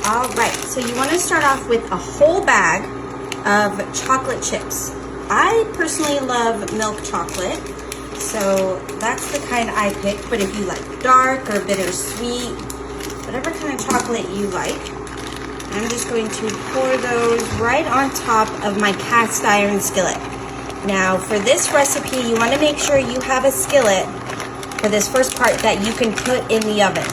All right, so you want to start off with a whole bag of chocolate chips. I personally love milk chocolate, so that's the kind I pick. But if you like dark or bittersweet, whatever kind of chocolate you like, I'm just going to pour those right on top of my cast iron skillet. Now for this recipe, you want to make sure you have a skillet for this first part that you can put in the oven.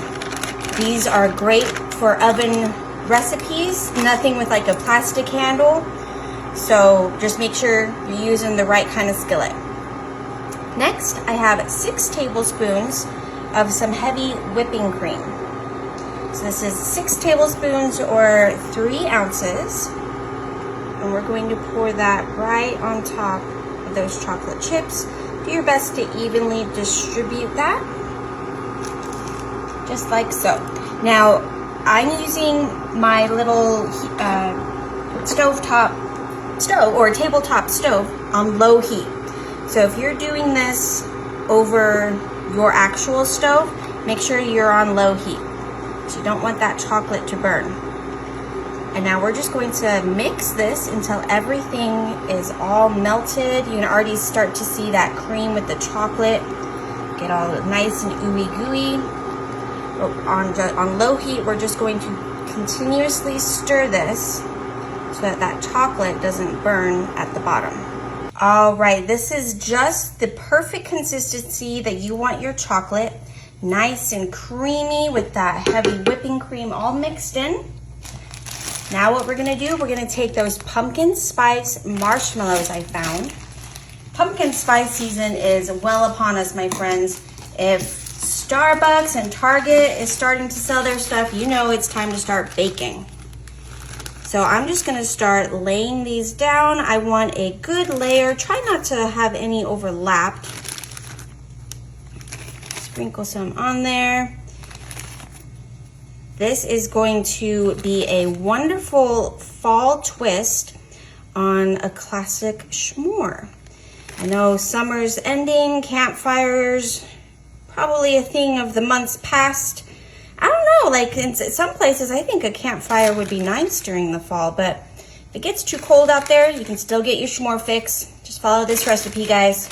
These are great for oven recipes, nothing with like a plastic handle. So just make sure you're using the right kind of skillet. Next, I have 6 tablespoons of some heavy whipping cream. So this is 6 tablespoons or 3 ounces. And we're going to pour that right on top of those chocolate chips. Do your best to evenly distribute that, just like so. Now, I'm using my little stove or tabletop stove on low heat. So if you're doing this over your actual stove, make sure you're on low heat. So you don't want that chocolate to burn. And now we're just going to mix this until everything is all melted. You can already start to see that cream with the chocolate get all nice and ooey gooey. On low heat, we're just going to continuously stir this so that that chocolate doesn't burn at the bottom. All right, this is just the perfect consistency that you want your chocolate. Nice and creamy with that heavy whipping cream all mixed in. Now what we're gonna do, we're gonna take those pumpkin spice marshmallows I found. Pumpkin spice season is well upon us, my friends. If Starbucks and Target is starting to sell their stuff, you know it's time to start baking. So I'm just gonna start laying these down. I want a good layer. Try not to have any overlapped. Sprinkle some on there. This is going to be a wonderful fall twist on a classic s'more. I know summer's ending, campfires, probably a thing of the months past. I don't know, like in some places, I think a campfire would be nice during the fall, but if it gets too cold out there, you can still get your s'more fix. Just follow this recipe, guys.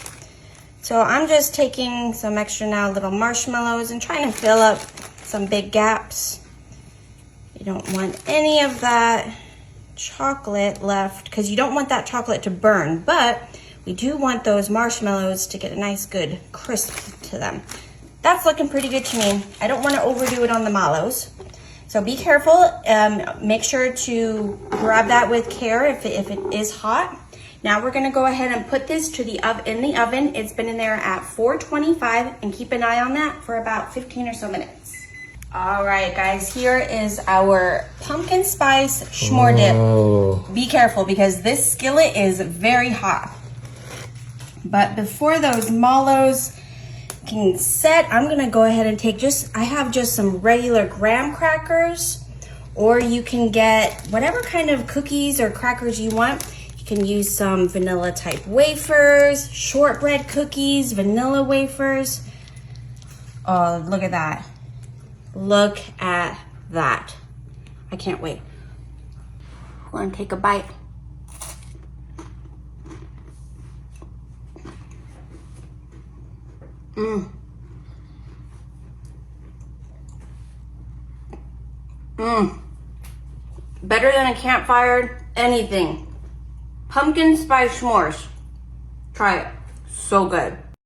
So I'm just taking some extra now little marshmallows and trying to fill up some big gaps. You don't want any of that chocolate left because you don't want that chocolate to burn, but we do want those marshmallows to get a nice good crisp to them. That's looking pretty good to me. I don't want to overdo it on the mallows. So be careful. Make sure to grab that with care if it is hot. Now we're going to go ahead and put this in the oven. It's been in there at 425 and keep an eye on that for about 15 or so minutes. All right, guys, here is our pumpkin spice s'more dip. Be careful because this skillet is very hot. But before those mallows can set, I'm gonna go ahead and take I have just some regular graham crackers, or you can get whatever kind of cookies or crackers you want. You can use some vanilla type wafers, shortbread cookies, vanilla wafers. Oh, look at that. Look at that. I can't wait. I'm gonna take a bite. Better than a campfire, anything. Pumpkin spice s'mores. Try it. So good.